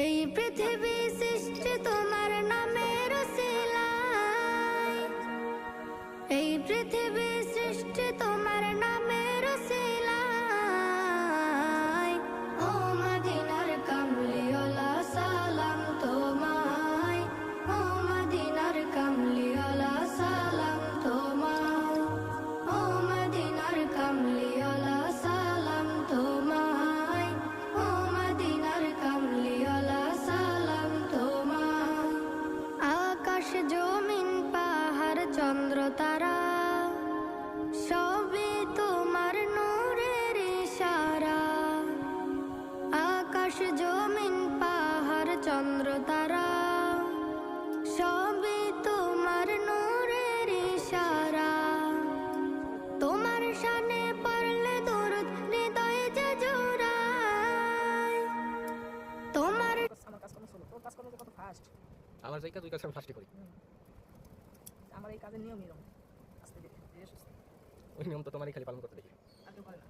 এই পৃথিবী সৃষ্টি তোমার নামের উসিলায়, এই পৃথিবী সৃষ্টি তোমার নামের উসিলায়। ও মদিনার কামলিওয়ালা সালাম তোমায়, ও মদিনার কামলিওয়ালা সালাম তোমায়, ও মদিনার কামলিওয়ালা সালাম তোমায়, ও মদিনার কামলিওয়ালা সালাম তোমায়। আকাশ জমিন পাহাড় চন্দ্র তারা সবই তোমার নূরের ইশারা। আকাশ জমিন পাহাড় চন্দ্র তারা সবই তোমার নূরের ইশারা। তোমার শানে পড়লে দরুদ হৃদয়ে যে জোড়ায়। তোমার আমার কাজ করলে চলো, তোর কাজ করলে কত ফাস্ট। আমার যেই কাজ ওই কাজ আমি ফার্স্টে করি। আমার এই কাজের নিয়ম এরকম, আস্তে ধীরে ধীরে সুস্থে। ওই নিয়ম তো তোমারই খালি পালন করতে দেখি। আর কেউ করে না।